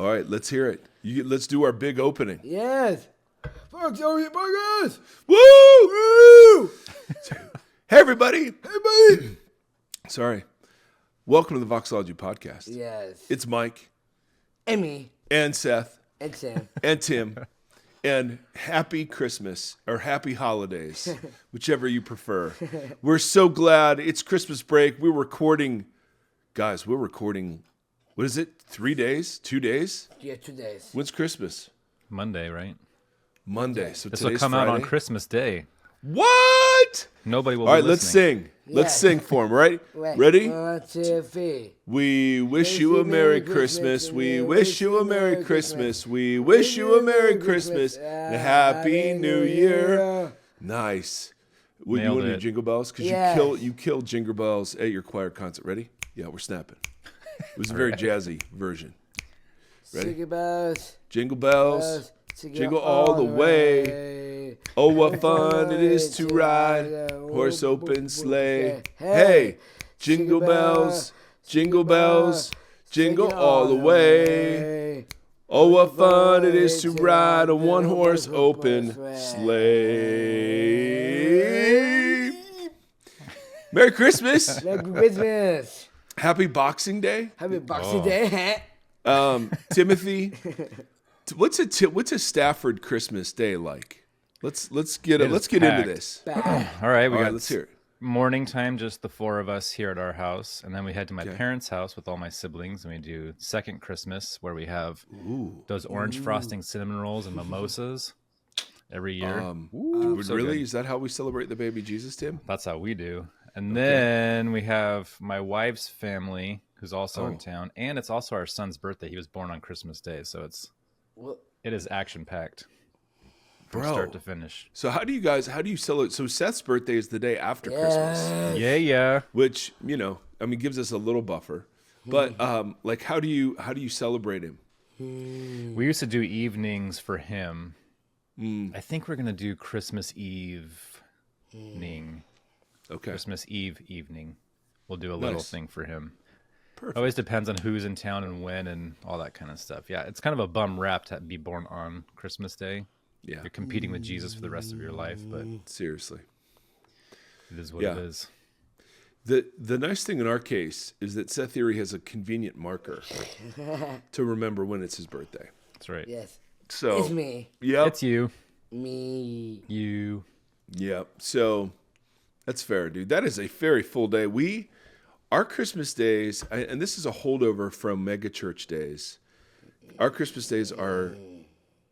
All right, let's hear it. Let's do our big opening. Yes. VOXOLOGY podcast. Woo! Woo! Hey, everybody. Hey, buddy. Sorry. Welcome to the VOXOLOGY podcast. Yes. It's Mike Emmy and Seth and Sam. and Tim. And happy Christmas or happy holidays, whichever you prefer. We're so glad it's Christmas break. We're recording, guys, what is it? 3 days? 2 days? Yeah, 2 days. When's Christmas? Monday, right? Monday. So This will today's come Friday. out on Christmas Day. What? Nobody will All right, be let's listening. sing. Let's Yes. sing for him, right? Ready? 1, 2, 3. We wish you a Merry Christmas. We wish you a Merry Christmas. We wish you a Merry Christmas and a Happy New Year. Nice. Would you Nailed want to do it. Jingle Bells? Because Yes. you killed Jingle Bells at your choir concert. Ready? Yeah, we're snapping. It was a very jazzy version. Ready? Jingle bells. Jingle bells, jingle all the way. Oh, what fun it is to ride horse open sleigh. Hey, jingle bells, jingle all the way. Oh, what fun it is to ride a one-horse open sleigh. Merry Christmas. Merry Christmas. Happy Boxing Day. Happy Boxing Day. Timothy, what's a Stafford Christmas day like? Let's get into packed. this. All right, we All right, got let's hear it. morning time, just the four of us here at our house, and then we head to my Okay. parents' house with all my siblings, and we do second Christmas where we have those orange frosting cinnamon rolls and mimosas every year. So Really? good. Is that how we celebrate the baby Jesus, Tim? That's how we do. And then we have my wife's family, who's also in town, and it's also our son's birthday. He was born on Christmas Day, so it is action packed from start to finish. So how do you celebrate? So Seth's birthday is the day after Christmas, Yeah. which, gives us a little buffer. But like how do you celebrate him? We used to do evenings for him. I think we're gonna do Christmas evening. Okay. Christmas Eve evening. We'll do a little Nice. thing for him. Perfect. Always depends on who's in town and when and all that kind of stuff. Yeah, it's kind of a bum rap to be born on Christmas Day. Yeah. You're competing with Jesus for the rest of your life, but Seriously. it is what Yeah. it is. The nice thing in our case is that Seth Theory has a convenient marker to remember when it's his birthday. That's right. Yes. So It's me. Yep. It's you. Me. You. Yep. So that's fair, dude. That is a very full day. Our Christmas days, and this is a holdover from mega church days. Our Christmas days are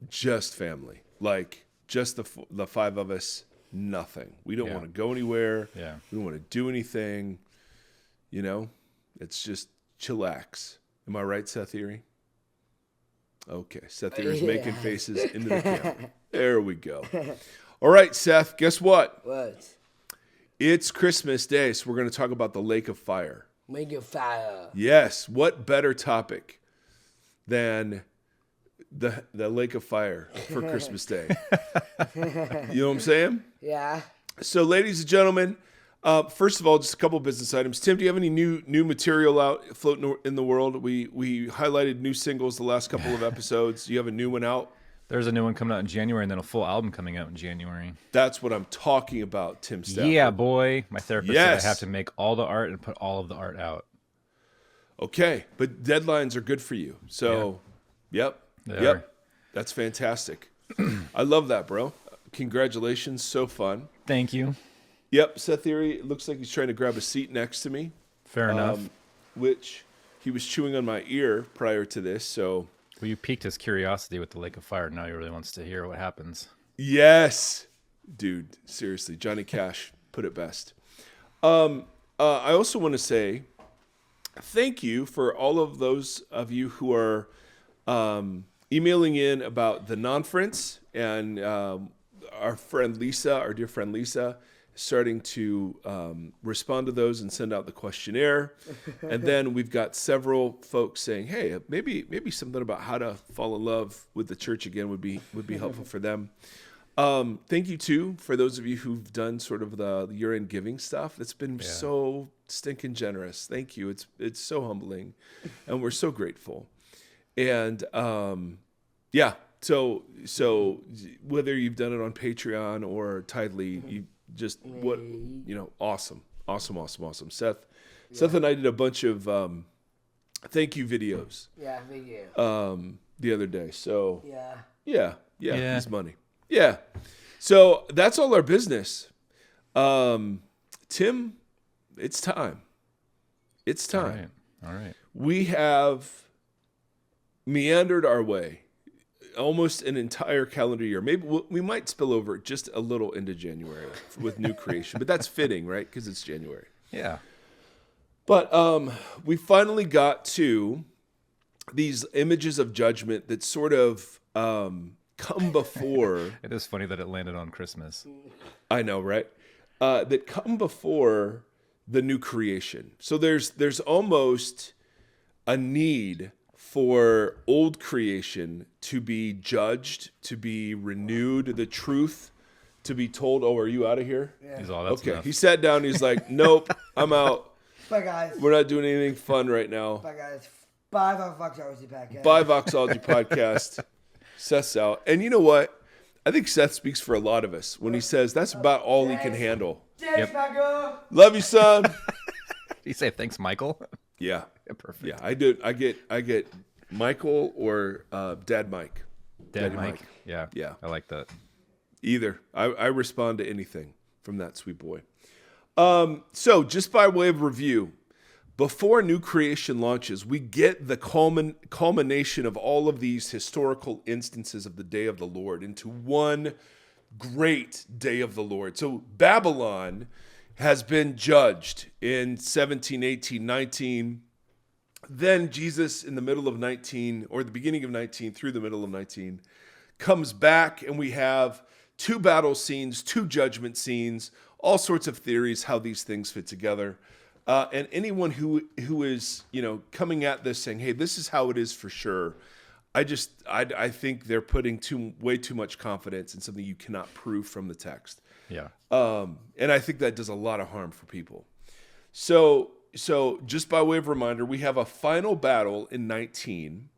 just family, like just the five of us. Nothing. We don't Yeah. want to go anywhere. Yeah. We don't want to do anything. It's just chillax. Am I right, Seth Theory? Okay, Seth Theory's making faces into the camera. There we go. All right, Seth. Guess what? What? It's Christmas Day, so we're going to talk about the lake of fire. Make a fire. Yes, what better topic than the lake of fire for Christmas Day? You know what I'm saying? Yeah. So, ladies and gentlemen, first of all, just a couple business items. Tim, do you have any new material out floating in the world? We highlighted new singles the last couple of episodes. Do you have a new one out? There's a new one coming out in January and then a full album coming out in January. That's what I'm talking about, Tim Stafford. Yeah, boy. My therapist Yes. said I have to make all the art and put all of the art out. Okay, but deadlines are good for you. So, yep. They are. That's fantastic. I love that, bro. Congratulations. So fun. Thank you. Yep, Seth Theory, it looks like he's trying to grab a seat next to me, Fair enough. which he was chewing on my ear prior to this. So, Well, you piqued his curiosity with the Lake of Fire. Now he really wants to hear what happens. yes, dude, seriously, Johnny Cash put it best. I also want to say thank you for all of those of you who are emailing in about the non-friends, and our dear friend Lisa, starting to respond to those and send out the questionnaire. And then we've got several folks saying, hey, maybe something about how to fall in love with the church again would be helpful for them. Thank you too for those of you who've done sort of the year-end giving stuff. It's been so stinking generous. Thank you. It's so humbling, and we're so grateful. And yeah, so whether you've done it on Patreon or Tidely, you just awesome. Seth and I did a bunch of thank you videos. Yeah, video. The other day. So Yeah. yeah, it's money. Yeah. So that's all our business. Tim, it's time. It's time. All right. We have meandered our way almost an entire calendar year. Maybe we might spill over just a little into January with new creation, but that's fitting, right? Because it's January. Yeah. But we finally got to these images of judgment that sort of come before. It is funny that it landed on Christmas. I know, right? That come before the new creation. So there's almost a need for old creation to be judged, to be renewed, the truth to be told. Oh, are you out of here? Yeah. He's all that's Okay. enough. He sat down. He's like, nope, I'm out. Bye, guys. We're not doing anything fun right now. Bye, guys. Bye, VOXOLOGY podcast. Bye, VOXOLOGY podcast. Seth's out. And you know what? I think Seth speaks for a lot of us when he says that's about all he can handle. Thanks, Michael. Love you, son. Did you say thanks, Michael? Yeah. Perfect. Yeah, I do. I get Michael or Dad Mike. Daddy Mike. Mike. Yeah. Yeah. I like that. Either. I respond to anything from that sweet boy. So just by way of review, before new creation launches, we get the culmination of all of these historical instances of the day of the Lord into one great day of the Lord. So Babylon has been judged in 17, 18, 19. Then Jesus in the middle of 19, or the beginning of 19 through the middle of 19, comes back and we have 2 battle scenes, 2 judgment scenes, all sorts of theories how these things fit together. And anyone who is, coming at this saying, hey, this is how it is for sure, I think they're putting way too much confidence in something you cannot prove from the text. Yeah. And I think that does a lot of harm for people. So just by way of reminder, we have a final battle in 19,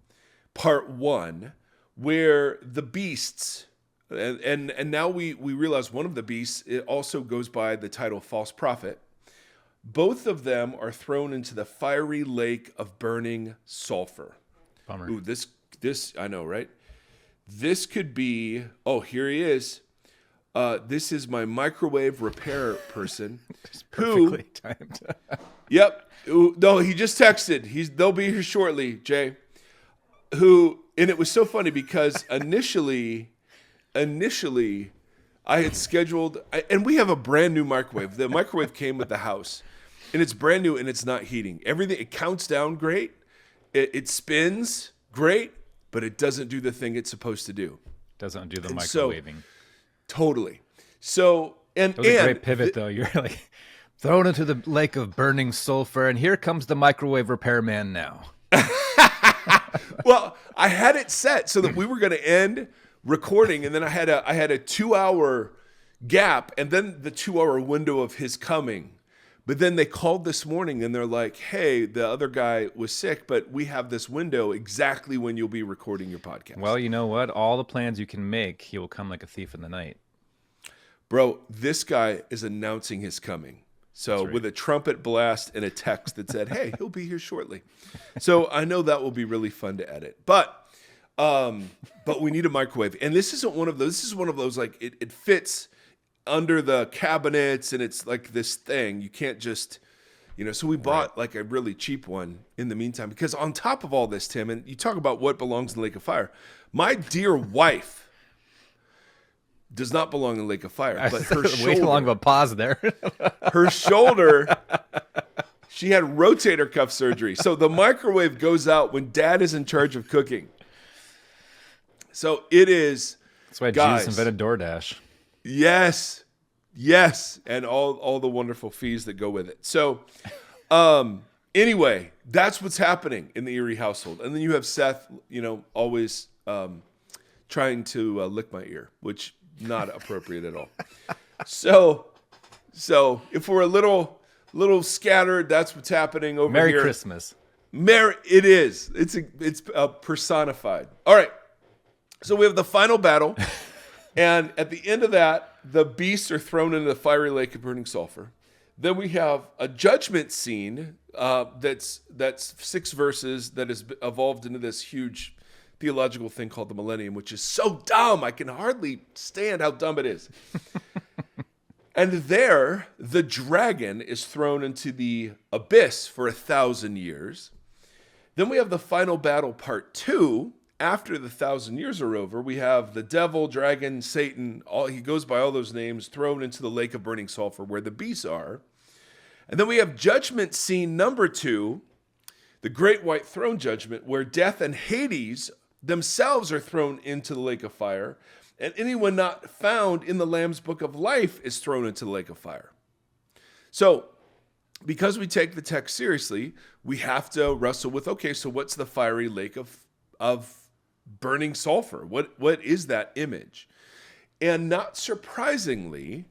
part 1, where the beasts, and now we realize one of the beasts, it also goes by the title false prophet. Both of them are thrown into the fiery lake of burning sulfur. Bummer. Ooh, this I know, right? This could be, here he is. This is my microwave repair person. Perfectly timed. Yep. No, he just texted. They'll be here shortly, Jay. And it was so funny because initially, I had scheduled, and we have a brand new microwave. The microwave came with the house, and it's brand new, and it's not heating. Everything, it counts down great. It spins great, but it doesn't do the thing it's supposed to do. Doesn't do the And microwaving. Totally. So, That was a great pivot, though. You're like thrown into the lake of burning sulfur, and here comes the microwave repairman now. Well, I had it set so that we were going to end recording, and then I had a 2-hour gap, and then the 2-hour window of his coming. But then they called this morning, and they're like, "Hey, the other guy was sick, but we have this window exactly when you'll be recording your podcast." Well, you know what? All the plans you can make, he will come like a thief in the night. Bro, this guy is announcing his coming. So right. with a trumpet blast and a text that said, "Hey, he'll be here shortly." So I know that will be really fun to edit. But we need a microwave. And this isn't one of those. This is one of those, like, it fits under the cabinets, and it's like this thing. You can't just, so we bought like a really cheap one in the meantime. Because on top of all this, Tim, and you talk about what belongs in the lake of fire, my dear wife does not belong in the lake of fire. But her shoulder, way too long of a pause there. her shoulder, she had rotator cuff surgery. So the microwave goes out when Dad is in charge of cooking. So it is. That's why guys, Jesus invented DoorDash. Yes, and all the wonderful fees that go with it. So, anyway, that's what's happening in the Erie household. And then you have Seth, always trying to lick my ear, which not appropriate at all. So if we're a little scattered, that's what's happening over Merry here. Christmas. It is. It's personified. All right. So we have the final battle. And at the end of that, the beasts are thrown into the fiery lake of burning sulfur. Then we have a judgment scene that's 6 verses that has evolved into this huge theological thing called the millennium, which is so dumb. I can hardly stand how dumb it is. And there, the dragon is thrown into the abyss for 1,000 years. Then we have the final battle, part 2. After the 1,000 years are over, we have the devil, dragon, Satan, he goes by all those names, thrown into the lake of burning sulfur where the beasts are. And then we have judgment scene number 2, the great white throne judgment, where death and Hades themselves are thrown into the lake of fire, and anyone not found in the Lamb's book of life is thrown into the lake of fire. So, because we take the text seriously, we have to wrestle with, okay, so what's the fiery lake of burning sulfur? What is that image? And not surprisingly,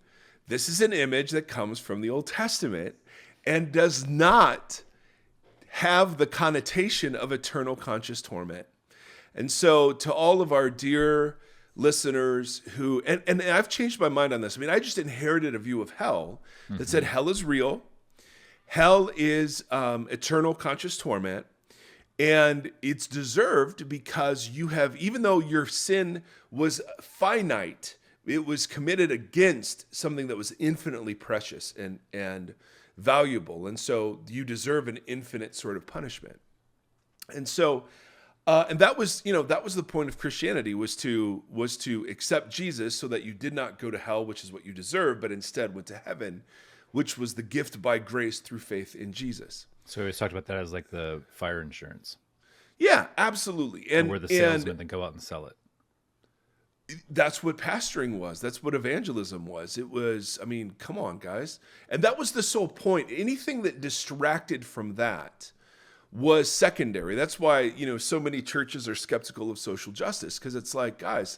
this is an image that comes from the Old Testament and does not have the connotation of eternal conscious torment. And so to all of our dear listeners who, and I've changed my mind on this. I mean, I just inherited a view of hell that said hell is real. Hell is eternal conscious torment. And it's deserved because you have, even though your sin was finite, it was committed against something that was infinitely precious and valuable. And so you deserve an infinite sort of punishment. And so, and that was the point of Christianity, was to accept Jesus so that you did not go to hell, which is what you deserve, but instead went to heaven, which was the gift by grace through faith in Jesus. So we always talked about that as like the fire insurance. Yeah, absolutely. And where the salesmen then go out and sell it. That's what pastoring was. That's what evangelism was. It was, I mean, come on, guys. And that was the sole point. Anything that distracted from that was secondary. That's why, so many churches are skeptical of social justice, because it's like, guys,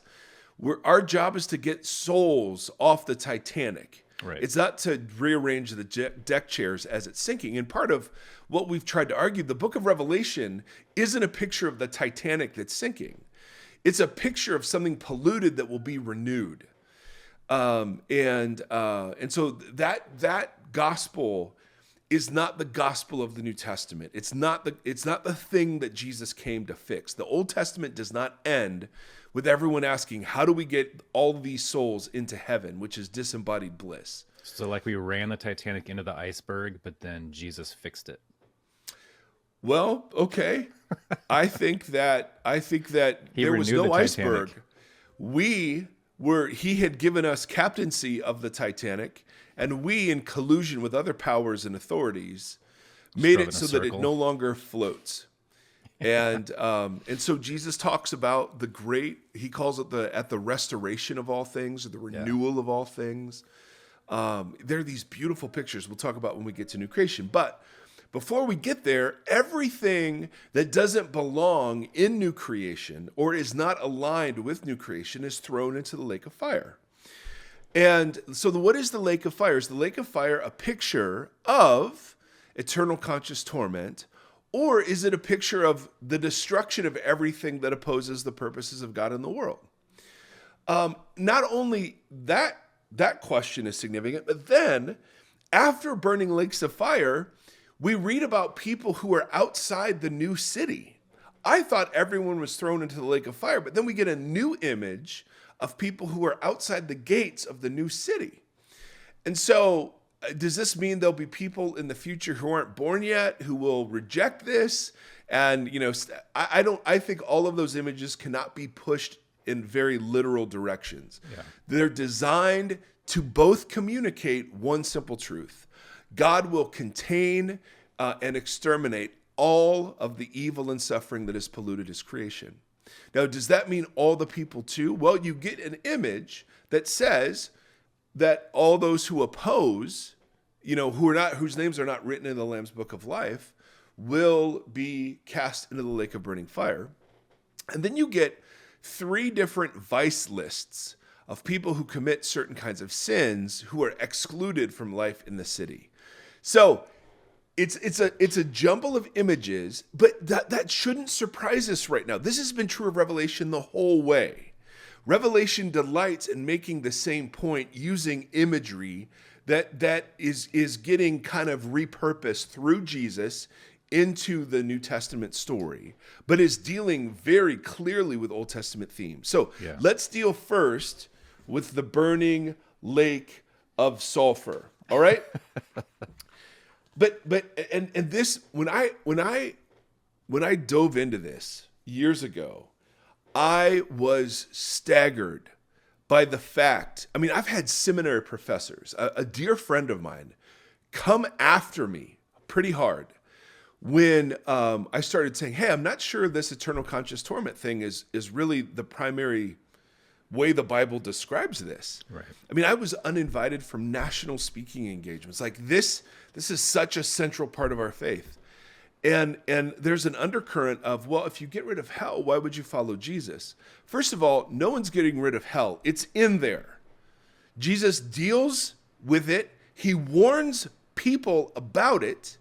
our job is to get souls off the Titanic. Right. It's not to rearrange the deck chairs as it's sinking. And part of what we've tried to argue, the book of Revelation isn't a picture of the Titanic that's sinking. It's a picture of something polluted that will be renewed. And so that gospel is not the gospel of the New Testament. It's not the thing that Jesus came to fix. The Old Testament does not end with everyone asking, how do we get all these souls into heaven, which is disembodied bliss. So like we ran the Titanic into the iceberg, but then Jesus fixed it. Well, okay. I think that there was no iceberg. He had given us captaincy of the Titanic, and we, in collusion with other powers and authorities, made it so that it no longer floats. And so Jesus talks about he calls it at the restoration of all things, or the renewal of all things. There are these beautiful pictures we'll talk about when we get to new creation. But before we get there, everything that doesn't belong in new creation or is not aligned with new creation is thrown into the lake of fire. And so what is the lake of fire? Is the lake of fire a picture of eternal conscious torment, or is it a picture of the destruction of everything that opposes the purposes of God in the world? Not only that question is significant, but then after burning lakes of fire, we read about people who are outside the new city. I thought everyone was thrown into the lake of fire, but then we get a new image of people who are outside the gates of the new city. And so does this mean there'll be people in the future who aren't born yet who will reject this? And, I think all of those images cannot be pushed in very literal directions. Yeah. They're designed to both communicate one simple truth. God will contain and exterminate all of the evil and suffering that has polluted his creation. Now, does that mean all the people too? Well, you get an image that says that all those who oppose, whose names are not written in the Lamb's book of life, will be cast into the lake of burning fire. And then you get 3 different vice lists of people who commit certain kinds of sins who are excluded from life in the city. So it's a jumble of images, but that shouldn't surprise us right now. This has been true of Revelation the whole way. Revelation delights in making the same point using imagery that is getting kind of repurposed through Jesus into the New Testament story, but is dealing very clearly with Old Testament themes. So let's deal first with the burning lake of sulfur. All right? But this, when I dove into this years ago, I was staggered by the fact. I mean, I've had seminary professors, a dear friend of mine, come after me pretty hard when I started saying, "Hey, I'm not sure this eternal conscious torment thing is really the primary way the Bible describes this." Right. I mean, I was uninvited from national speaking engagements. Like this is such a central part of our faith. And there's an undercurrent of, well, if you get rid of hell, why would you follow Jesus? First of all, no one's getting rid of hell. It's in there. Jesus deals with it. He warns people about it.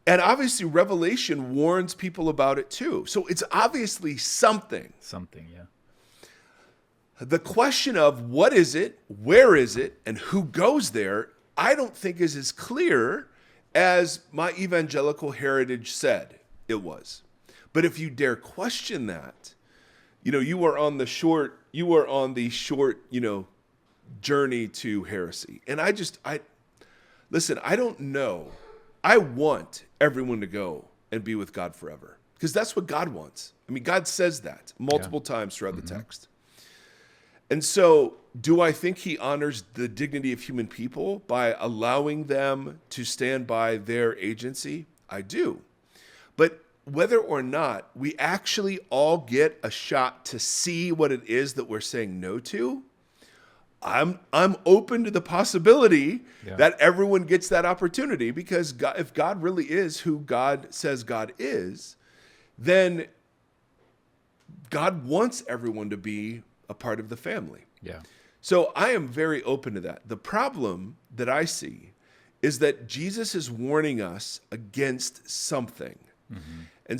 And obviously, Revelation warns people about it too. So it's obviously something. Something, yeah. The question of what is it, where is it, and who goes there, I don't think is as clear as my evangelical heritage said it was. But if you dare question that, you are on the short, journey to heresy. And listen, I don't know. I want everyone to go and be with God forever, because that's what God wants. I mean, God says that multiple times throughout the text. And so, do I think he honors the dignity of human people by allowing them to stand by their agency? I do. But whether or not we actually all get a shot to see what it is that we're saying no to, I'm open to the possibility that everyone gets that opportunity, because God, if God really is who God says God is, then God wants everyone to be a part of the family. Yeah. So I am very open to that. The problem that I see is that Jesus is warning us against something. And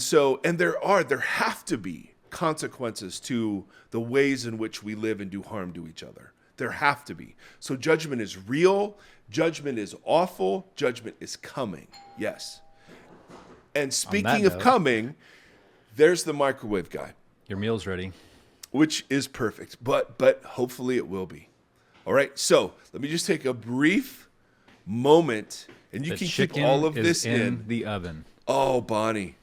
there have to be consequences to the ways in which we live and do harm to each other. There have to be. So judgment is real. Judgment is awful. Judgment is coming. Yes. And speaking of coming, there's the microwave guy. Your meal's ready. Which is perfect, but hopefully it will be. All right, so let me just take a brief moment, and you can keep all of this in the oven. Oh, Bonnie.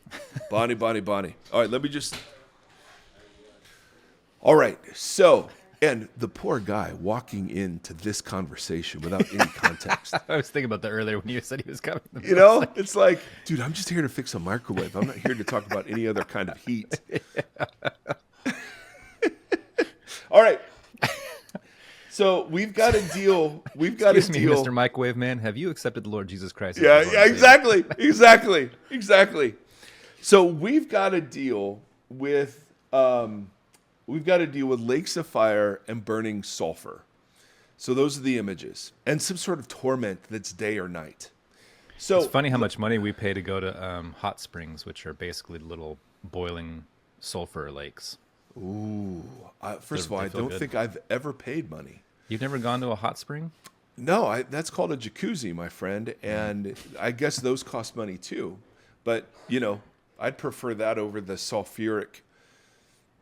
All right, let me just. All right, so, and the poor guy walking into this conversation without any context. I was thinking about that earlier when you said he was coming. It's like, dude, I'm just here to fix a microwave. I'm not here to talk about any other kind of heat. All right. So we've got to deal. Excuse me, Mr. Microwave Man. Have you accepted the Lord Jesus Christ? Yeah, exactly. So we've got to deal with lakes of fire and burning sulfur. So those are the images, and some sort of torment that's day or night. So it's funny how much money we pay to go to hot springs, which are basically little boiling sulfur lakes. Ooh. First of all, I don't think I've ever paid money. You've never gone to a hot spring? No, that's called a jacuzzi, my friend. And I guess those cost money too. But, I'd prefer that over the sulfuric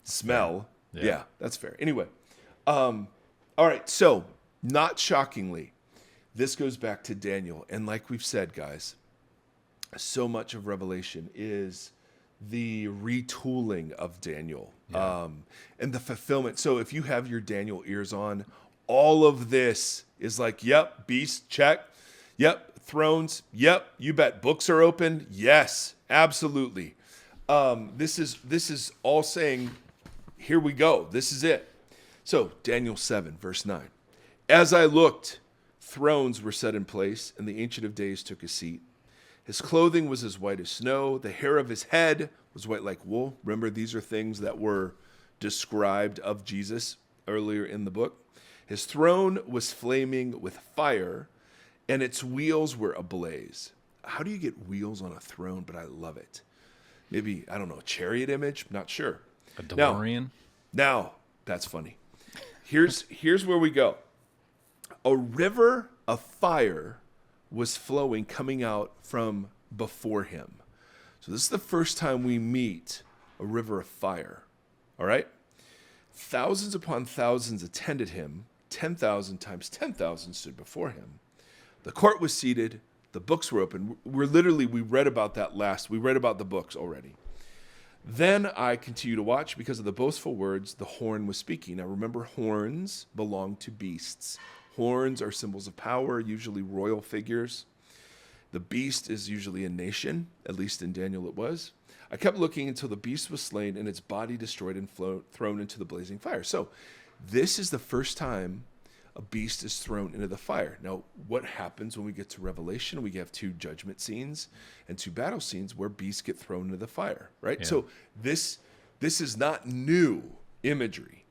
smell. Yeah, that's fair. Anyway. All right. So, not shockingly, this goes back to Daniel. And like we've said, guys, so much of Revelation is the retooling of Daniel and the fulfillment. So if you have your Daniel ears on, all of this is like, yep, beast, check. Yep, thrones. Yep, you bet. Books are open. Yes, absolutely. This is all saying, here we go. This is it. So Daniel 7, verse 9. As I looked, thrones were set in place, and the Ancient of Days took a seat. His clothing was as white as snow. The hair of his head was white like wool. Remember, these are things that were described of Jesus earlier in the book. His throne was flaming with fire, and its wheels were ablaze. how do you get wheels on a throne? But I love it. Maybe, I don't know, a chariot image? Not sure. A DeLorean? Now that's funny. Here's where we go. A river of fire was flowing, coming out from before him. So this is the first time we meet a river of fire. All right? Thousands upon thousands attended him. 10,000 times 10,000 stood before him. The court was seated. The books were open. We read about that we read about the books already. Then I continued to watch because of the boastful words the horn was speaking. Now remember, horns belong to beasts. Horns are symbols of power, usually royal figures. The beast is usually a nation, at least in Daniel it was. I kept looking until the beast was slain and its body destroyed and thrown into the blazing fire. So this is the first time a beast is thrown into the fire. Now, what happens when we get to Revelation? We have 2 judgment scenes and 2 battle scenes where beasts get thrown into the fire, right? Yeah. So this is not new imagery.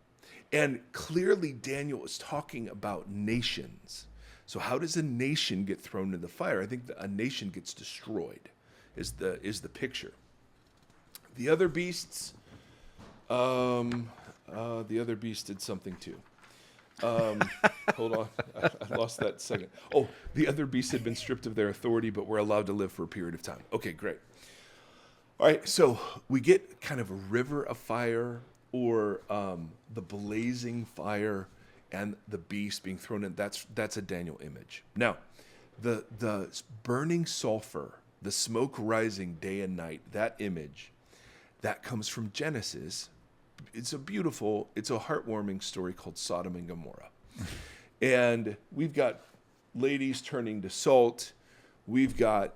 And clearly Daniel is talking about nations. So how does a nation get thrown into the fire? I think that a nation gets destroyed is the picture. The other beasts, the other beast did something too. Hold on, I lost that second. Oh, the other beasts had been stripped of their authority, but were allowed to live for a period of time. Okay, great. All right, so we get kind of a river of fire, or the blazing fire, and the beast being thrown in. That's a Daniel image. Now, the burning sulfur, the smoke rising day and night, that image, that comes from Genesis. It's a heartwarming story called Sodom and Gomorrah. And we've got ladies turning to salt. We've got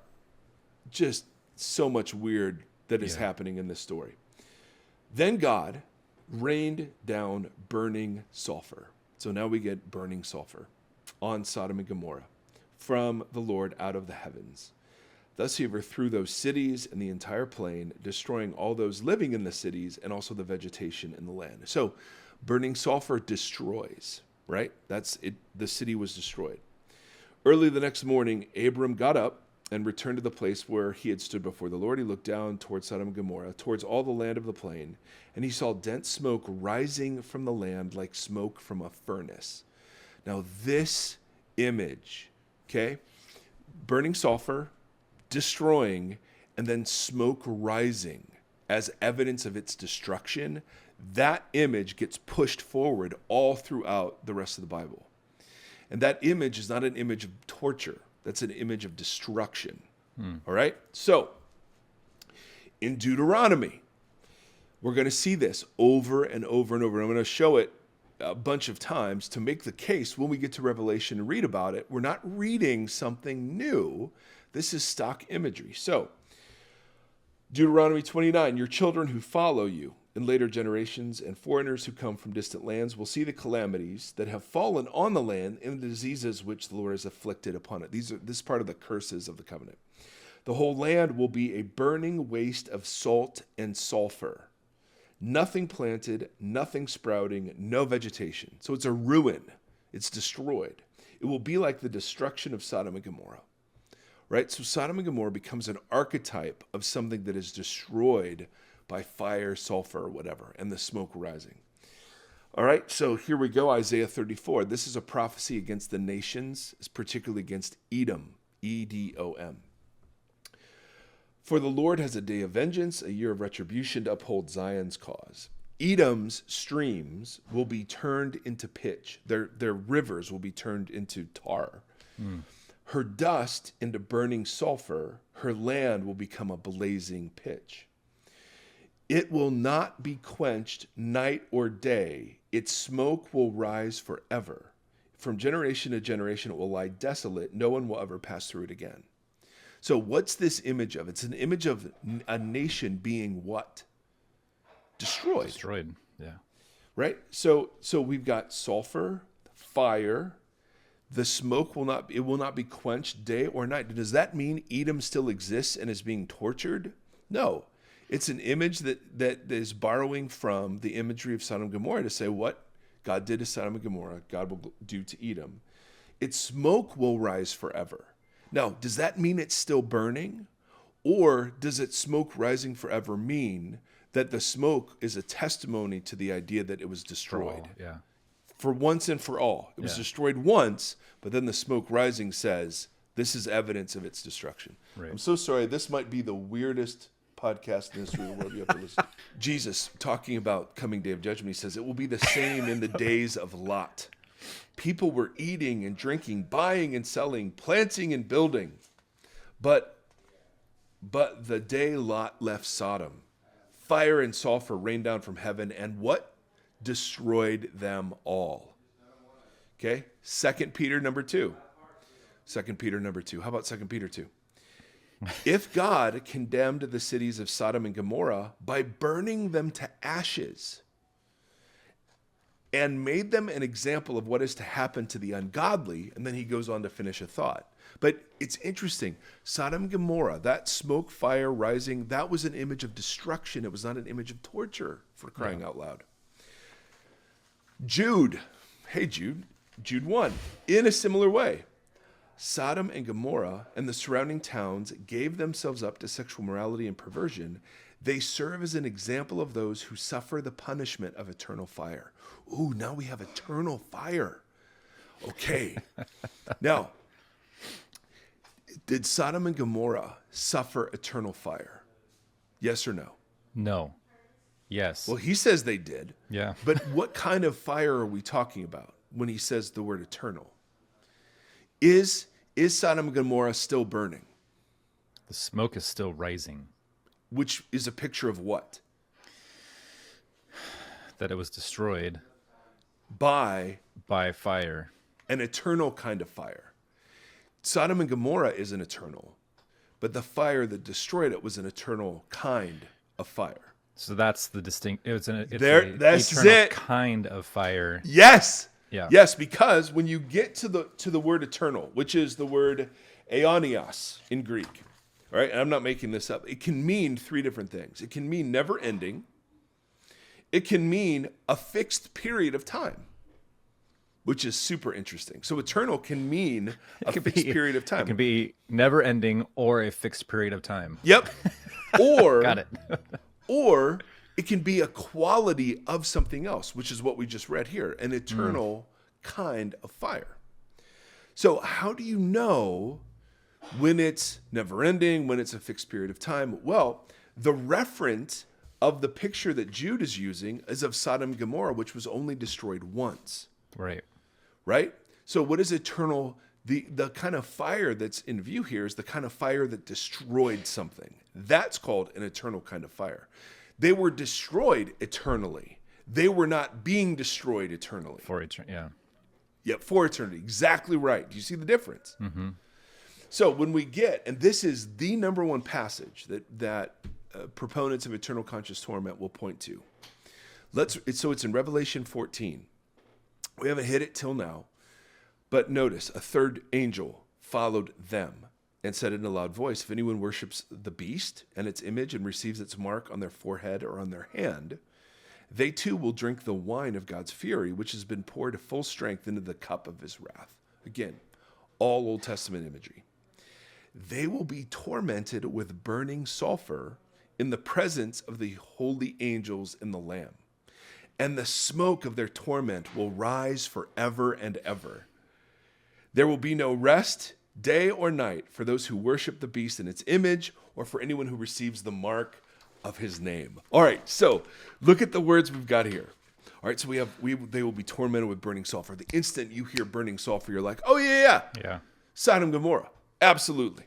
just so much weird that is happening in this story. Then God rained down burning sulfur. So now we get burning sulfur on Sodom and Gomorrah from the Lord out of the heavens. Thus he overthrew those cities and the entire plain, destroying all those living in the cities and also the vegetation in the land. So burning sulfur destroys, right? That's it. The city was destroyed. Early the next morning, Abram got up and returned to the place where he had stood before the Lord. He looked down towards Sodom and Gomorrah, towards all the land of the plain, and he saw dense smoke rising from the land like smoke from a furnace. Now this image, okay, burning sulfur, destroying, and then smoke rising as evidence of its destruction, that image gets pushed forward all throughout the rest of the Bible. And that image is not an image of torture. That's an image of destruction. All right? So, in Deuteronomy, we're going to see this over and over and over. I'm going to show it a bunch of times to make the case when we get to Revelation and read about it. We're not reading something new. This is stock imagery. So, Deuteronomy 29, your children who follow you in later generations and foreigners who come from distant lands will see the calamities that have fallen on the land and the diseases which the Lord has afflicted upon it. This is part of the curses of the covenant. The whole land will be a burning waste of salt and sulfur. Nothing planted, nothing sprouting, no vegetation. So it's a ruin. It's destroyed. It will be like the destruction of Sodom and Gomorrah. Right? So Sodom and Gomorrah becomes an archetype of something that is destroyed by fire, sulfur, or whatever, and the smoke rising. All right, so here we go, Isaiah 34. This is a prophecy against the nations, particularly against Edom, E-D-O-M. For the Lord has a day of vengeance, a year of retribution to uphold Zion's cause. Edom's streams will be turned into pitch. Their rivers will be turned into tar. Her dust into burning sulfur, her land will become a blazing pitch. It will not be quenched night or day. Its smoke will rise forever. From generation to generation, it will lie desolate. No one will ever pass through it again. So what's this image of? It's an image of a nation being what? Destroyed. Destroyed, yeah. Right? So we've got sulfur, fire. The smoke will not be quenched day or night. Does that mean Edom still exists and is being tortured? No. It's an image that is borrowing from the imagery of Sodom and Gomorrah to say what God did to Sodom and Gomorrah, God will do to Edom. Its smoke will rise forever. Now, does that mean it's still burning? Or does it smoke rising forever mean that the smoke is a testimony to the idea that it was destroyed? Yeah. For once and for all. It was destroyed once, but then the smoke rising says, this is evidence of its destruction. Right. I'm so sorry. This might be the weirdest podcast in the history of the world you have to listen to. Jesus, talking about coming day of judgment, he says, it will be the same in the days of Lot. People were eating and drinking, buying and selling, planting and building. But the day Lot left Sodom, fire and sulfur rained down from heaven, and what? Destroyed them all. Okay? 2 Peter number 2. 2 Peter number 2. How about 2 Peter 2? If God condemned the cities of Sodom and Gomorrah by burning them to ashes and made them an example of what is to happen to the ungodly, and then he goes on to finish a thought. But it's interesting. Sodom and Gomorrah, that smoke, fire rising, that was an image of destruction. It was not an image of torture, for crying out loud. Jude. Hey, Jude. Jude 1. In a similar way, Sodom and Gomorrah and the surrounding towns gave themselves up to sexual morality and perversion. They serve as an example of those who suffer the punishment of eternal fire. Ooh, now we have eternal fire. Okay. Now, did Sodom and Gomorrah suffer eternal fire? Yes or no? No. Yes. Well, he says they did. Yeah. But what kind of fire are we talking about when he says the word eternal? Is Sodom and Gomorrah still burning? The smoke is still rising. Which is a picture of what? That it was destroyed by fire. An eternal kind of fire. Sodom and Gomorrah isn't eternal, but the fire that destroyed it was an eternal kind of fire. So that's the distinct. That's that's eternal it. Kind of fire. Yes. Yeah. Yes, because when you get to the word eternal, which is the word aionios in Greek, all right, and I'm not making this up, it can mean three different things. It can mean never ending. It can mean a fixed period of time, which is super interesting. So eternal can mean a fixed period of time. It can be never ending or a fixed period of time. Yep. Or Got it. Or it can be a quality of something else, which is what we just read here, an eternal kind of fire. So how do you know when it's never ending, when it's a fixed period of time? Well, the reference of the picture that Jude is using is of Sodom and Gomorrah, which was only destroyed once. Right. Right? So what is eternal? The kind of fire that's in view here is the kind of fire that destroyed something. That's called an eternal kind of fire. They were destroyed eternally. They were not being destroyed eternally. For eternity, yeah. Yep, for eternity. Exactly right. Do you see the difference? Mm-hmm. So when we get, and this is the number one passage that proponents of eternal conscious torment will point to. So it's in Revelation 14. We haven't hit it till now. But notice, a third angel followed them and said in a loud voice, if anyone worships the beast and its image and receives its mark on their forehead or on their hand, they too will drink the wine of God's fury, which has been poured to full strength into the cup of his wrath. Again, all Old Testament imagery. They will be tormented with burning sulfur in the presence of the holy angels and the Lamb. And the smoke of their torment will rise forever and ever. There will be no rest, day or night, for those who worship the beast and its image, or for anyone who receives the mark of his name. All right, so look at the words we've got here. All right, so they will be tormented with burning sulfur. The instant you hear burning sulfur, you're like, oh yeah. Sodom and Gomorrah, absolutely.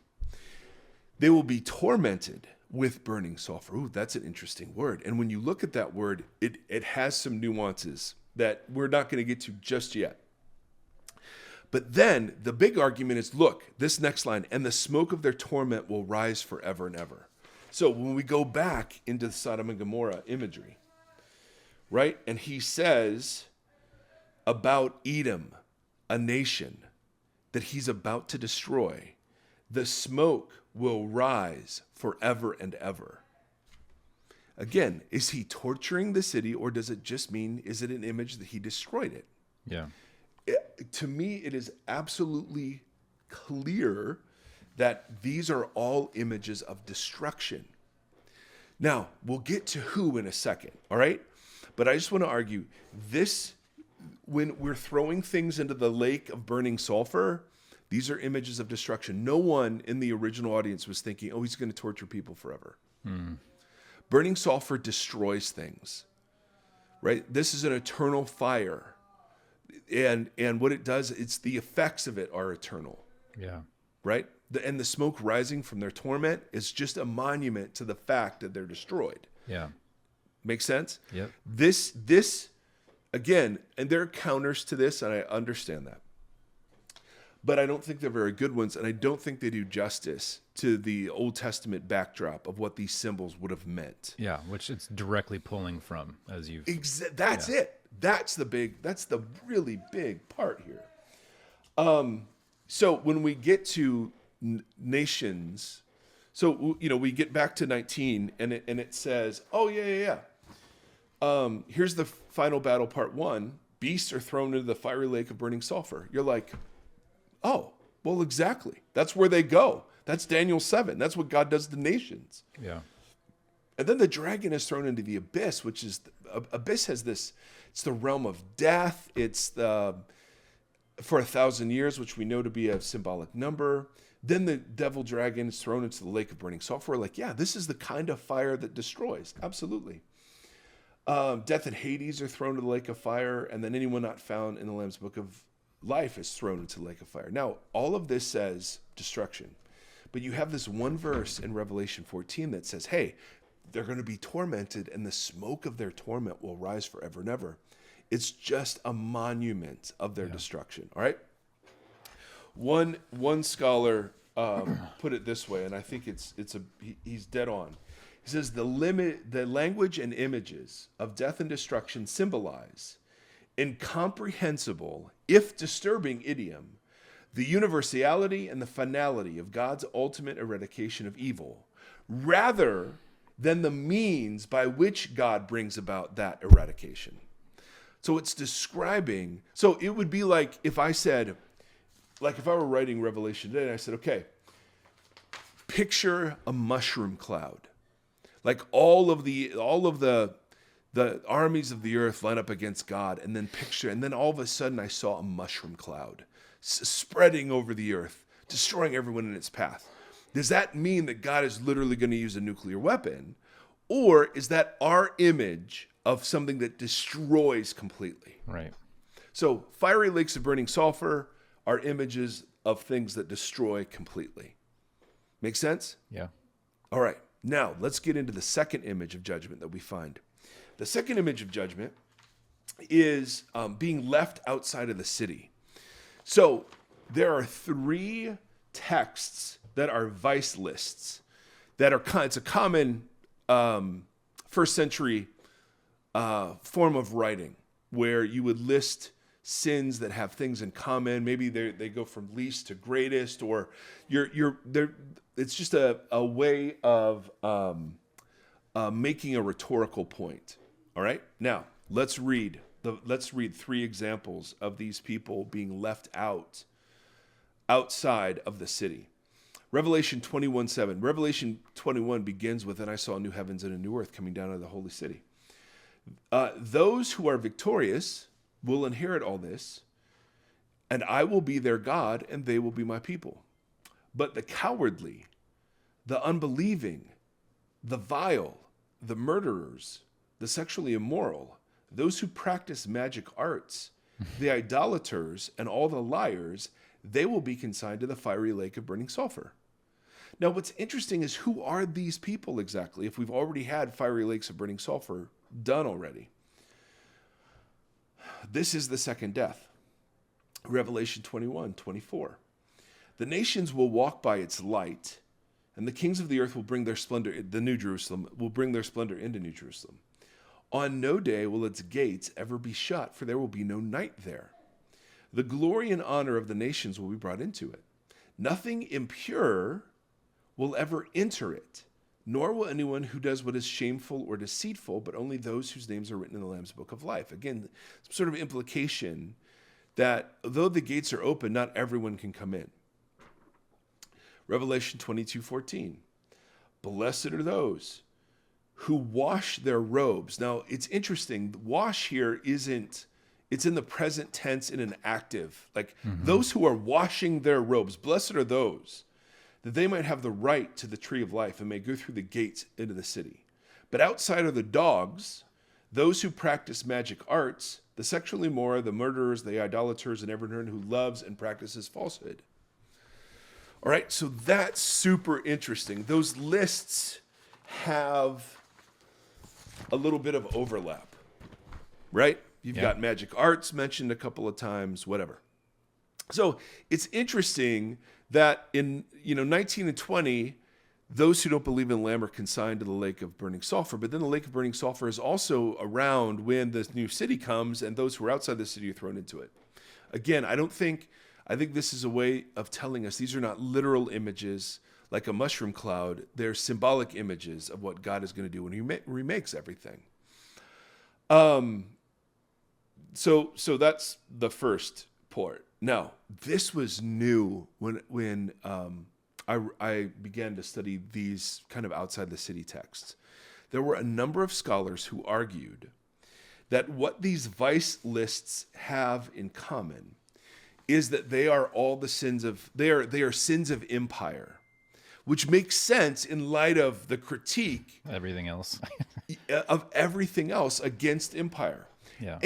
They will be tormented with burning sulfur. Ooh, that's an interesting word. And when you look at that word, it has some nuances that we're not going to get to just yet. But then the big argument is, look, this next line, and the smoke of their torment will rise forever and ever. So when we go back into the Sodom and Gomorrah imagery, right? And he says about Edom, a nation that he's about to destroy, the smoke will rise forever and ever. Again, is he torturing the city, or does it just mean, is it an image that he destroyed it? Yeah. To me, it is absolutely clear that these are all images of destruction. Now, we'll get to who in a second, all right? But I just want to argue this, when we're throwing things into the lake of burning sulfur, these are images of destruction. No one in the original audience was thinking, oh, he's going to torture people forever. Burning sulfur destroys things, right? This is an eternal fire. And what it does, it's the effects of it are eternal. Yeah. Right? And the smoke rising from their torment is just a monument to the fact that they're destroyed. Yeah. Make sense? Yep. This again, and there are counters to this, and I understand that. But I don't think they're very good ones, and I don't think they do justice to the Old Testament backdrop of what these symbols would have meant. Yeah, which it's directly pulling from, as you've... That's it. That's the really big part here. So when we get to nations, so we get back to 19, and it says, oh yeah. Here's the final battle, part 1. Beasts are thrown into the fiery lake of burning sulfur. You're like, oh, well, exactly. That's where they go. That's Daniel 7. That's what God does to nations. Yeah. And then the dragon is thrown into the abyss, which is abyss has this. It's the realm of death. It's for 1,000 years, which we know to be a symbolic number. Then the devil dragon is thrown into the lake of burning sulfur. We're like, yeah, this is the kind of fire that destroys. Absolutely. Death and Hades are thrown into the lake of fire, and then anyone not found in the Lamb's Book of Life is thrown into the lake of fire. Now, all of this says destruction. But you have this one verse in Revelation 14 that says, hey, they're going to be tormented, and the smoke of their torment will rise forever and ever. It's just a monument of their destruction. All right. One scholar put it this way, and I think he's dead on. He says the language and images of death and destruction symbolize incomprehensible, if disturbing, idiom, the universality and the finality of God's ultimate eradication of evil, rather than the means by which God brings about that eradication. So it's describing, so it would be like if I said, like if I were writing Revelation today and I said, okay, picture a mushroom cloud. Like all of the armies of the earth line up against God, and then all of a sudden I saw a mushroom cloud spreading over the earth, destroying everyone in its path. Does that mean that God is literally going to use a nuclear weapon? Or is that our image of something that destroys completely? Right. So fiery lakes of burning sulfur are images of things that destroy completely. Make sense? Yeah. All right. Now, let's get into the second image of judgment that we find. The second image of judgment is being left outside of the city. So there are 3 texts that are vice lists that are it's a common first century form of writing where you would list sins that have things in common. Maybe they go from least to greatest, or it's just a way of making a rhetorical point. All right. Now let's read 3 examples of these people being left outside of the city. Revelation 21:7. Revelation 21 begins with, and I saw new heavens and a new earth coming down out of the holy city. Those who are victorious will inherit all this, and I will be their God, and they will be my people. But the cowardly, the unbelieving, the vile, the murderers, the sexually immoral, those who practice magic arts, the idolaters, and all the liars, they will be consigned to the fiery lake of burning sulfur. Now, what's interesting is, who are these people exactly, if we've already had fiery lakes of burning sulfur done already? This is the second death. Revelation 21:24. The nations will walk by its light, and the kings of the earth will bring their splendor, the New Jerusalem, will bring their splendor into New Jerusalem. On no day will its gates ever be shut, for there will be no night there. The glory and honor of the nations will be brought into it. Nothing impure will ever enter it, nor will anyone who does what is shameful or deceitful, but only those whose names are written in the Lamb's Book of Life. Again, some sort of implication that though the gates are open, not everyone can come in. Revelation 22:14. Blessed are those who wash their robes. Now, it's interesting. Wash here isn't, it's in the present tense in an active. Like those who are washing their robes, blessed are those that they might have the right to the tree of life and may go through the gates into the city. But outside are the dogs, those who practice magic arts, the sexually immoral, the murderers, the idolaters, and everyone who loves and practices falsehood. All right, so that's super interesting. Those lists have a little bit of overlap, right? You've got magic arts mentioned a couple of times, whatever. So it's interesting that in 19 and 20, those who don't believe in the Lamb are consigned to the lake of burning sulfur. But then the lake of burning sulfur is also around when the new city comes, and those who are outside the city are thrown into it. Again, I think this is a way of telling us these are not literal images like a mushroom cloud. They're symbolic images of what God is going to do when he remakes everything. So that's the first part. Now, this was new when I began to study these kind of outside the city texts. There were a number of scholars who argued that what these vice lists have in common is that they are all the sins of, they are sins of empire, which makes sense in light of the critique everything else of everything else against empire. Yeah.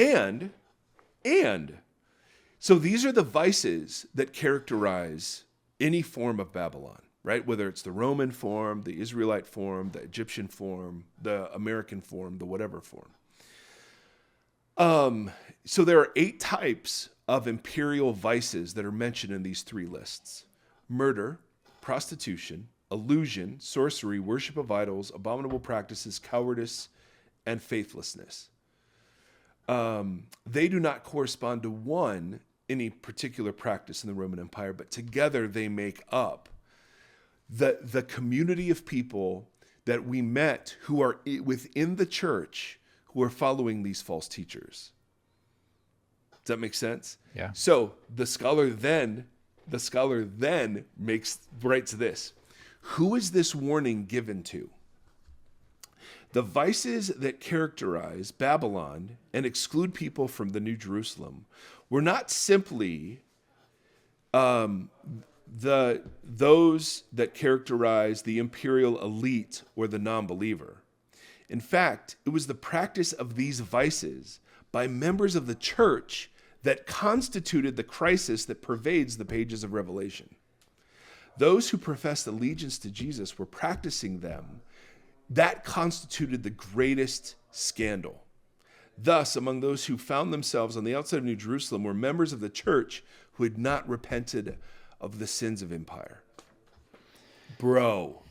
And so these are the vices that characterize any form of Babylon, right? Whether it's the Roman form, the Israelite form, the Egyptian form, the American form, the whatever form. So there are 8 types of imperial vices that are mentioned in these 3 lists: murder, prostitution, illusion, sorcery, worship of idols, abominable practices, cowardice, and faithlessness. They do not correspond to any particular practice in the Roman Empire, but together they make up the community of people that we met who are within the church who are following these false teachers. Does that make sense? Yeah. So the scholar then writes this: who is this warning given to? The vices that characterize Babylon and exclude people from the New Jerusalem were not simply those that characterize the imperial elite or the non-believer. In fact, it was the practice of these vices by members of the church that constituted the crisis that pervades the pages of Revelation. Those who professed allegiance to Jesus were practicing them. That constituted the greatest scandal. Thus, among those who found themselves on the outside of New Jerusalem were members of the church who had not repented of the sins of empire. Bro.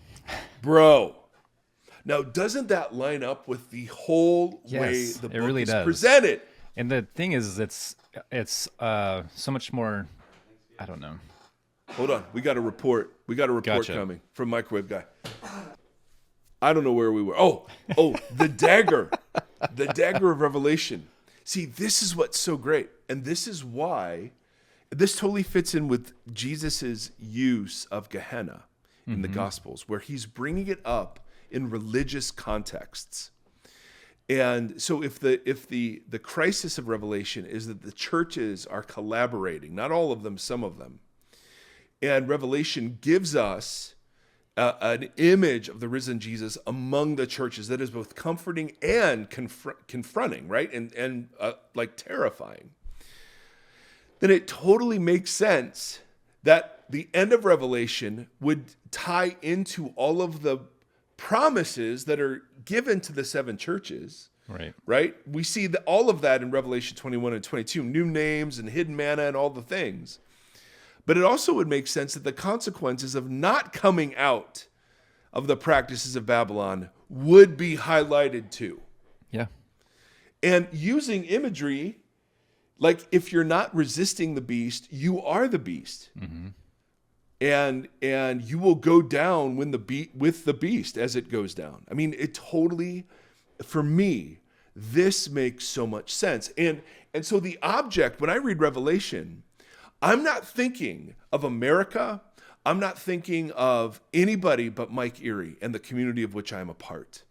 Now, doesn't that line up with the whole way the book really is does. presented? And the thing is, it's so much more, I don't know. Hold on. We got a report. Gotcha. Coming from Microwave Guy. I don't know where we were. Oh, the dagger. The dagger of Revelation. See, this is what's so great. And this is why this totally fits in with Jesus's use of Gehenna in the Gospels, where he's bringing it up in religious contexts. And so if the crisis of Revelation is that the churches are collaborating, not all of them, some of them, and Revelation gives us an image of the risen Jesus among the churches that is both comforting and confronting, right? And like terrifying. Then it totally makes sense that the end of Revelation would tie into all of the promises that are given to the 7 churches. Right? We see all of that in Revelation 21 and 22, new names and hidden manna and all the things. But it also would make sense that the consequences of not coming out of the practices of Babylon would be highlighted too. Yeah. And using imagery, like if you're not resisting the beast, you are the beast. Mm-hmm. And you will go down with the beast as it goes down. I mean, it totally, for me, this makes so much sense. And so the object, when I read Revelation, I'm not thinking of America. I'm not thinking of anybody but Mike Erie and the community of which I am a part.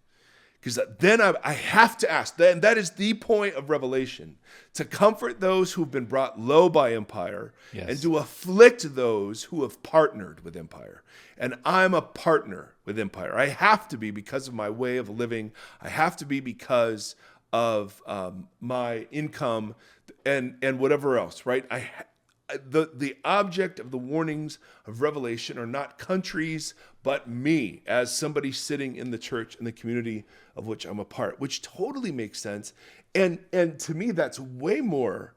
Because then I have to ask, then that is the point of Revelation, to comfort those who have been brought low by empire, and to afflict those who have partnered with empire. And I'm a partner with empire. I have to be because of my way of living. I have to be because of my income and whatever else, right? The object of the warnings of Revelation are not countries, but me as somebody sitting in the church and the community of which I'm a part, which totally makes sense. And to me, that's way more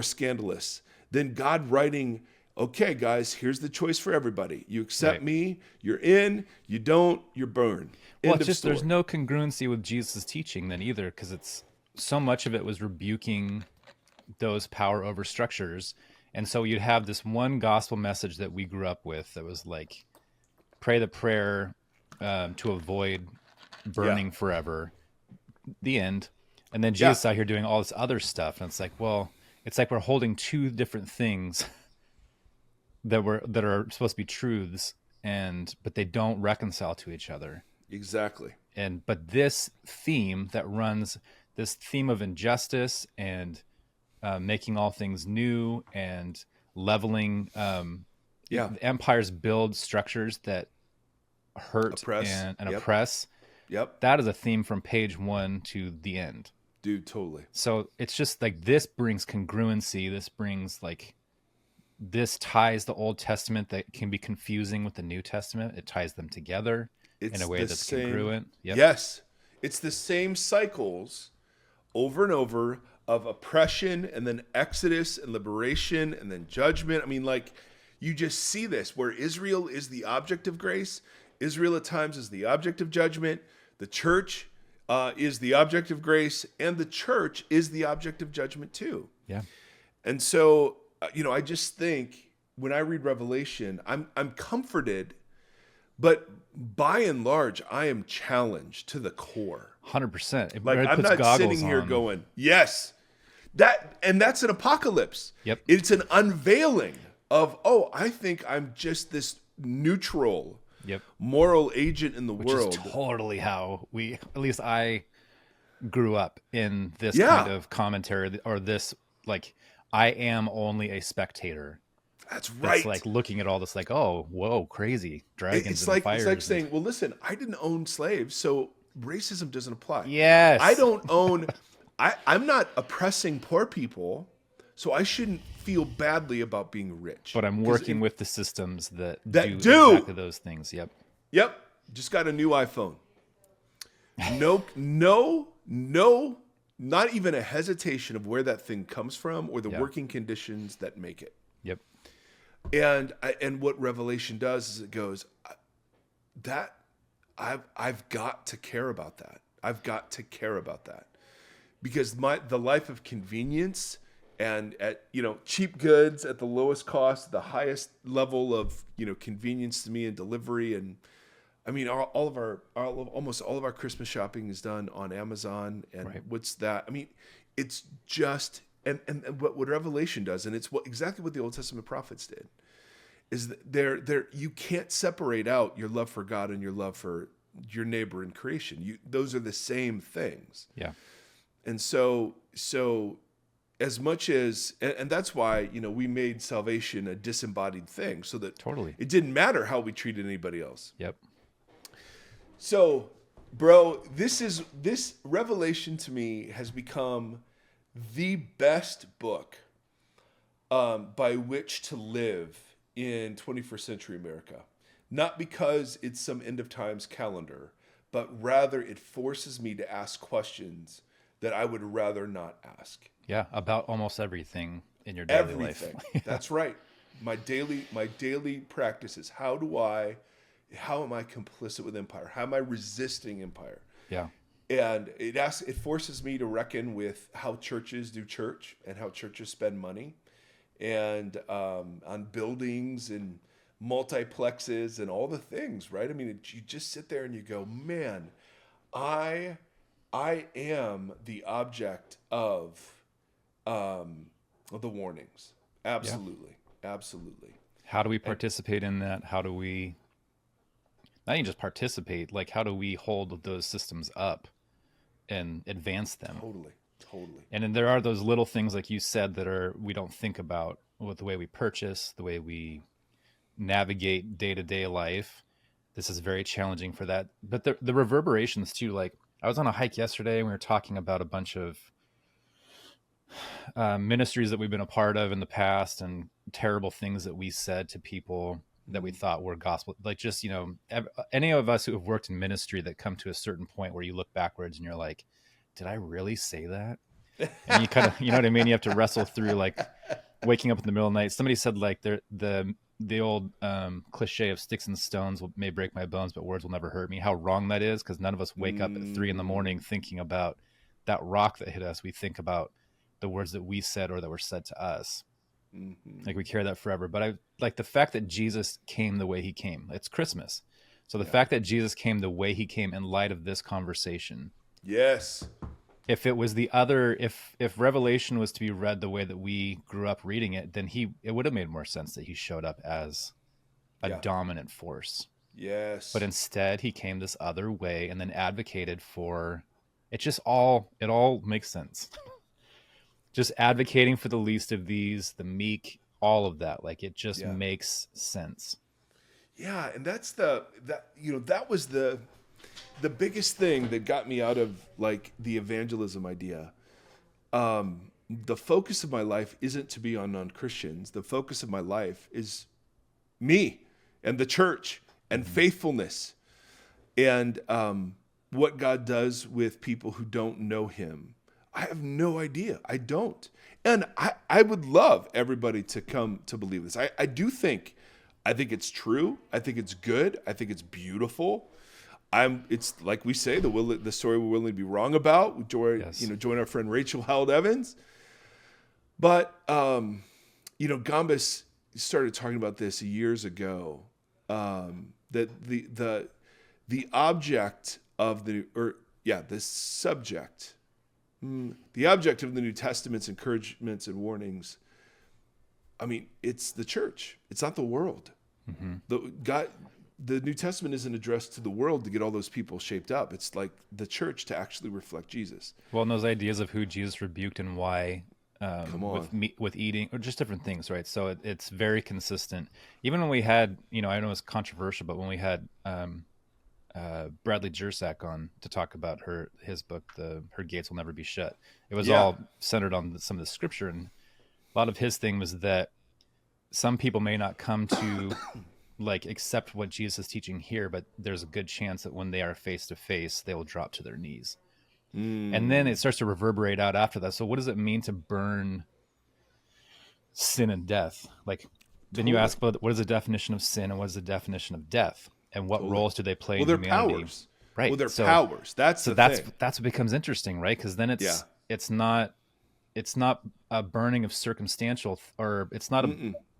scandalous than God writing, okay, guys, here's the choice for everybody. You accept me, you're in. You don't, you're burned. Well, it's just there's no congruency with Jesus' teaching then either, because it's so much of it was rebuking those power over structures. And so you'd have this one gospel message that we grew up with that was like, pray the prayer to avoid burning forever, the end. And then Jesus out here doing all this other stuff. And it's like, well, it's like we're holding two different things that are supposed to be truths, but they don't reconcile to each other. Exactly. But this theme that runs, this theme of injustice and making all things new and leveling, empires build structures that hurt and oppress. Yep. That is a theme from page 1 to the end. Dude, totally. So it's just like this brings congruency. This ties the Old Testament that can be confusing with the New Testament. It ties them together in a way that's congruent. Yep. Yes. It's the same cycles over and over of oppression and then exodus and liberation and then judgment. I mean, like, you just see this where Israel is the object of grace. Israel at times is the object of judgment. The church is the object of grace, and the church is the object of judgment too. Yeah. And so, I just think when I read Revelation, I'm comforted, but by and large, I am challenged to the core. 100%. Like, I'm not sitting here going, yes, that's an apocalypse. Yep. It's an unveiling of, I think I'm just this neutral, moral agent in the world. Which is totally how at least I grew up in this kind of commentary, or this, like, I am only a spectator. That's right. It's like looking at all this, like, oh, whoa, crazy dragons and fires. It's like saying, well, listen, I didn't own slaves, so racism doesn't apply. Yes. I don't own. I'm not oppressing poor people, so I shouldn't feel badly about being rich. But I'm working with the systems that do exactly those things. Yep. Just got a new iPhone. No, not even a hesitation of where that thing comes from or the working conditions that make it. Yep. And what Revelation does is it goes, that I've got to care about that. I've got to care about that, because the life of convenience and at cheap goods at the lowest cost, the highest level of convenience to me and delivery, and I mean almost all of our Christmas shopping is done on Amazon, and what's that? I mean, it's just and what Revelation does, and it's exactly what the Old Testament prophets did, is that you can't separate out your love for God and your love for your neighbor in creation. Those are the same things. Yeah. And so as much as, and that's why, we made salvation a disembodied thing, so that it didn't matter how we treated anybody else. Yep. So, bro, this Revelation to me has become the best book by which to live in 21st century America. Not because it's some end of times calendar, but rather it forces me to ask questions that I would rather not ask. Yeah, about almost everything in your daily life. That's right. My daily practice is how am I complicit with empire? How am I resisting empire? Yeah. And it forces me to reckon with how churches do church and how churches spend money, and on buildings and multiplexes and all the things, right? I mean, you just sit there and you go, man, I am the object of the warnings. Absolutely. How do we participate in that? How do we not even just participate, like how do we hold those systems up and advance them? Totally. And then there are those little things, like you said, that we don't think about, with the way we purchase, the way we navigate day-to-day life. This is very challenging for that. But the reverberations too, like I was on a hike yesterday and we were talking about a bunch of ministries that we've been a part of in the past and terrible things that we said to people that we thought were gospel. Like just, any of us who have worked in ministry that come to a certain point where you look backwards and you're like, did I really say that? And you kind of, you know what I mean? You have to wrestle through like waking up in the middle of the night. Somebody said like the old cliche of sticks and stones may break my bones, but words will never hurt me. How wrong that is, because none of us wake up at 3 a.m. thinking about that rock that hit us. We think about the words that we said or that were said to us. Like we carry that forever. But I like the fact that Jesus came the way he came. It's Christmas. So the fact that Jesus came the way he came in light of this conversation. Yes. If it was the other, if Revelation was to be read the way that we grew up reading it, then it would have made more sense that he showed up as a dominant force. Yes. But instead he came this other way and then advocated for it. It all makes sense. Just advocating for the least of these, the meek, all of that. Like it just makes sense. Yeah. And that was the biggest thing that got me out of like the evangelism idea. The focus of my life isn't to be on non-Christians. The focus of my life is me and the church and faithfulness and what God does with people who don't know him. I have no idea. I don't. And I would love everybody to come to believe this. I think it's true. I think it's good. I think it's beautiful. It's like we say, the story we're willing to be wrong about. Join our friend Rachel Howell Evans. But, Gambas started talking about this years ago, that the object of the subject, the object of the New Testament's encouragements and warnings, I mean, it's the church. It's not the world. The New Testament isn't addressed to the world to get all those people shaped up. It's like the church to actually reflect Jesus. Well, and those ideas of who Jesus rebuked and why, with eating, or just different things, right? So it's very consistent. Even when we had, I know it's controversial, but when we had Bradley Jersak on to talk about his book, Her Gates Will Never Be Shut, it was all centered on some of the scripture, and a lot of his thing was that some people may not come to like accept what Jesus is teaching here, but there's a good chance that when they are face to face, they will drop to their knees. And then it starts to reverberate out after that. So what does it mean to burn sin and death? Like then you ask, what is the definition of sin and what is the definition of death? And what roles do they play in humanity? Powers. Right. Well, they're powers. That's what becomes interesting, right? Because then it's not a burning of circumstantial, or it's not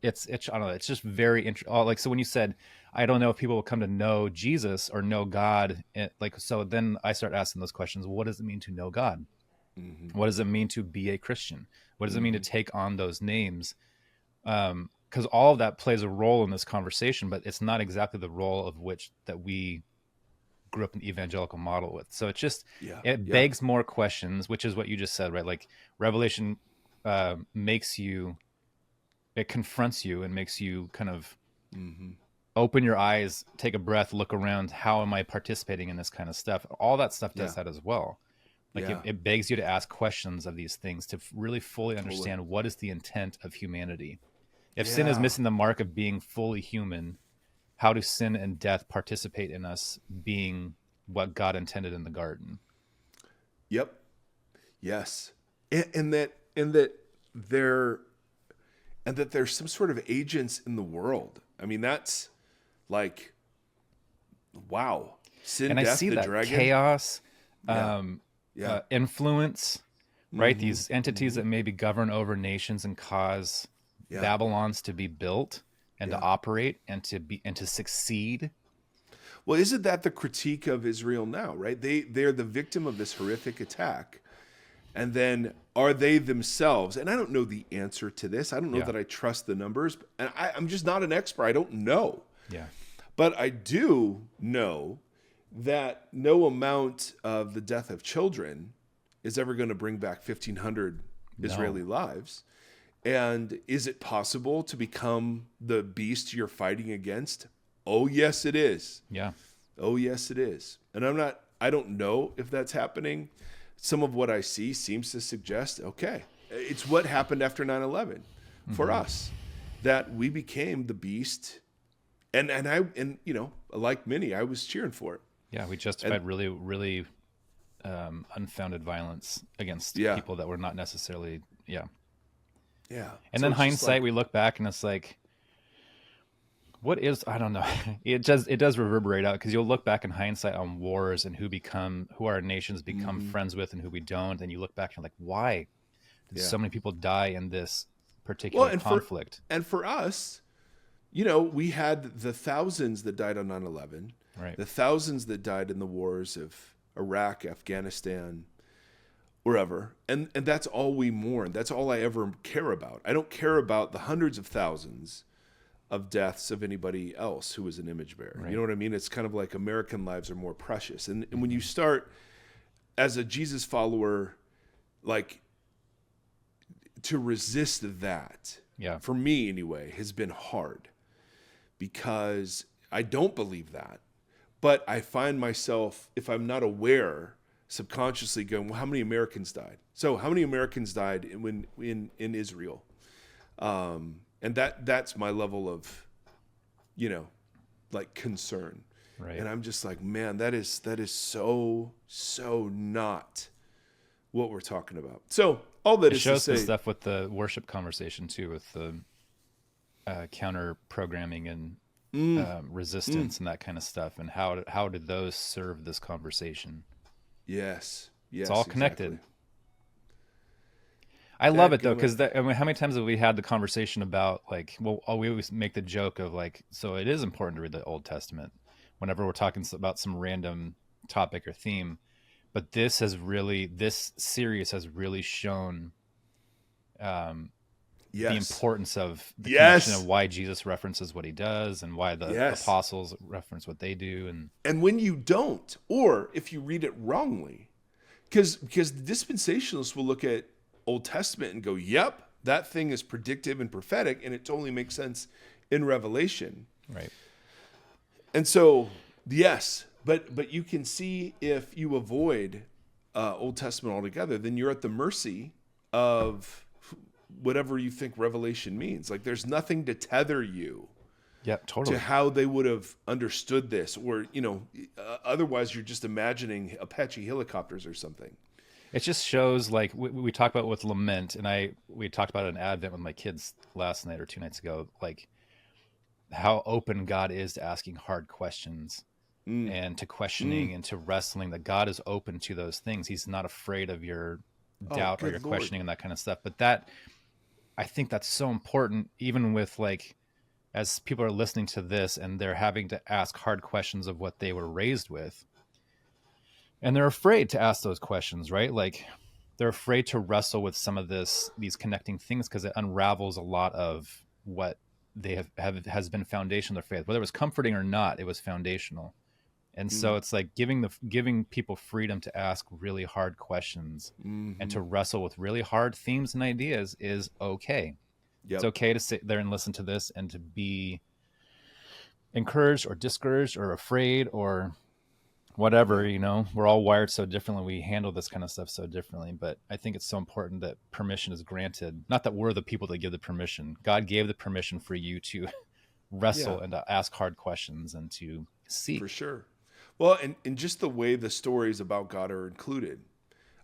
it's I don't know. It's just very interesting. Like, so when you said, I don't know if people will come to know Jesus or know God, so then I start asking those questions. What does it mean to know God? What does it mean to be a Christian? What does it mean to take on those names? Because all of that plays a role in this conversation, but it's not exactly the role of which that we grew up in the evangelical model with. So it's just, it begs more questions, which is what you just said, right? Like Revelation it confronts you and makes you kind of open your eyes, take a breath, look around. How am I participating in this kind of stuff? All that stuff does that as well. Like it begs you to ask questions of these things to really fully understand what is the intent of humanity. If sin is missing the mark of being fully human, how do sin and death participate in us being what God intended in the garden? Yep. Yes. And that there's some sort of agents in the world. I mean, that's like, wow. Sin, and death, I see the that dragon. Chaos, influence, right? These entities that maybe govern over nations and cause Babylons to be built and to operate and to succeed. Well, isn't that the critique of Israel now, right? They're the victim of this horrific attack. And then are they themselves? And I don't know the answer to this. I don't know that I trust the numbers. And I'm just not an expert. I don't know. Yeah. But I do know that no amount of the death of children is ever going to bring back 1,500 Israeli lives. And is it possible to become the beast you're fighting against? Oh, yes, it is. Yeah. Oh, yes, it is. And I don't know if that's happening. Some of what I see seems to suggest, okay, it's what happened after 9/11 for us, that we became the beast. And you know, like many, I was cheering for it. Yeah, we justified really, really unfounded violence against people that were not necessarily, Yeah. And so then hindsight, we look back and it's like, what is, I don't know. It does reverberate out, because you'll look back in hindsight on wars and who our nations become friends with and who we don't. And you look back and you're like, why did so many people die in this particular conflict? And for us, you know, we had the thousands that died on 9/11, right? The thousands that died in the wars of Iraq, Afghanistan, wherever. And that's all we mourn. That's all I ever care about. I don't care about the hundreds of thousands of deaths of anybody else who was an image bearer. Right. You know what I mean? It's kind of like American lives are more precious. And when you start as a Jesus follower, like, to resist that, for me anyway, has been hard, because I don't believe that. But I find myself, if I'm not aware, subconsciously going, well, how many Americans died? So how many Americans died in Israel? And that's my level of, you know, like, concern. Right. And I'm just like, man, that is so not what we're talking about. So all that is to say, it shows the stuff with the worship conversation too, with the counter programming and resistance and that kind of stuff, and how did those serve this conversation? Yes, it's all connected. Exactly. I love it though, because how many times have we had the conversation about, like, well, we always make the joke of, like, so it is important to read the Old Testament whenever we're talking about some random topic or theme, but this series has really shown the importance of the connection of why Jesus references what he does and why the apostles reference what they do. And when you don't, or if you read it wrongly, because the dispensationalists will look at Old Testament and go, yep, that thing is predictive and prophetic, and it totally makes sense in Revelation. Right. And so, yes, but you can see, if you avoid Old Testament altogether, then you're at the mercy of whatever you think Revelation means. Like, there's nothing to tether you to how they would have understood this, or, you know, otherwise you're just imagining Apache helicopters or something. It just shows, like, we talk about with lament, and we talked about it in Advent with my kids last night or 2 nights ago, like, how open God is to asking hard questions and to questioning and to wrestling, that God is open to those things. He's not afraid of your doubt or your questioning and that kind of stuff. But I think that's so important, even with, like, as people are listening to this and they're having to ask hard questions of what they were raised with. And they're afraid to ask those questions, right? Like, they're afraid to wrestle with some of these connecting things, because it unravels a lot of what they has been foundational of their faith. Whether it was comforting or not, it was foundational. And so it's like giving people freedom to ask really hard questions and to wrestle with really hard themes and ideas is okay. Yep. It's okay to sit there and listen to this and to be encouraged or discouraged or afraid or whatever, you know. We're all wired so differently. We handle this kind of stuff so differently. But I think it's so important that permission is granted. Not that we're the people that give the permission. God gave the permission for you to wrestle and to ask hard questions and to seek. For sure. Well, and just the way the stories about God are included.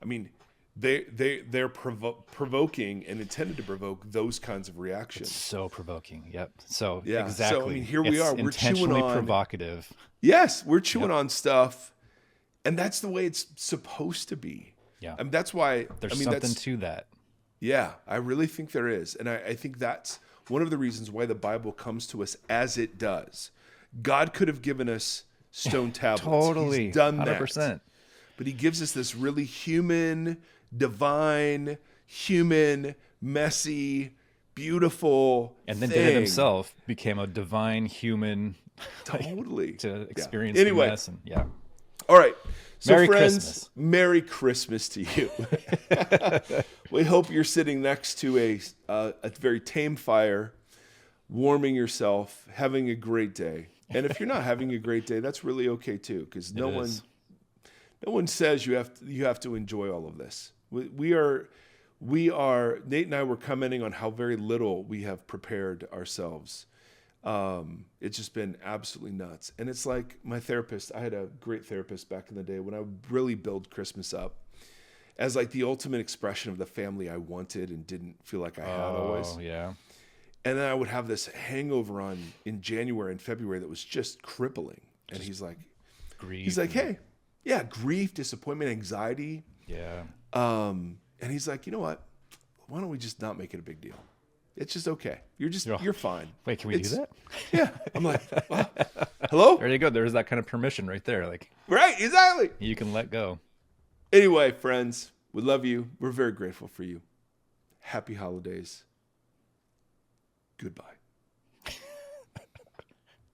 I mean, they're provoking and intended to provoke those kinds of reactions. It's so provoking. Yep. So exactly. So I mean, here we are. We're intentionally chewing on provocative. Yes, we're chewing on stuff, and that's the way it's supposed to be. Yeah. I mean, that's why there's something to that. Yeah, I really think there is, and I think that's one of the reasons why the Bible comes to us as it does. God could have given us stone tablets. Totally. He's done 100%. that. But he gives us this really human, divine, human, messy, beautiful And then thing. did it himself, became a divine human Totally. to experience Anyway. the mess. And, yeah. All right. So Merry friends, Christmas. Merry Christmas to you. We hope you're sitting next to a very tame fire, warming yourself, having a great day. And if you're not having a great day, that's really okay too, because no one says you have to enjoy all of this. We are Nate and I were commenting on how very little we have prepared ourselves. It's just been absolutely nuts. And it's like my therapist, I had a great therapist back in the day when I would really build Christmas up as like the ultimate expression of the family I wanted and didn't feel like I had always. Oh, yeah. And then I would have this hangover in January and February that was just crippling. And he's like, hey, yeah, grief, disappointment, anxiety. Yeah. And he's like, you know what? Why don't we just not make it a big deal? It's just okay. You're fine. Wait, can we do that? Yeah. I'm like, well, hello? There you go. There's that kind of permission right there. Like, Right, exactly. you can let go. Anyway, friends, we love you. We're very grateful for you. Happy holidays. Goodbye.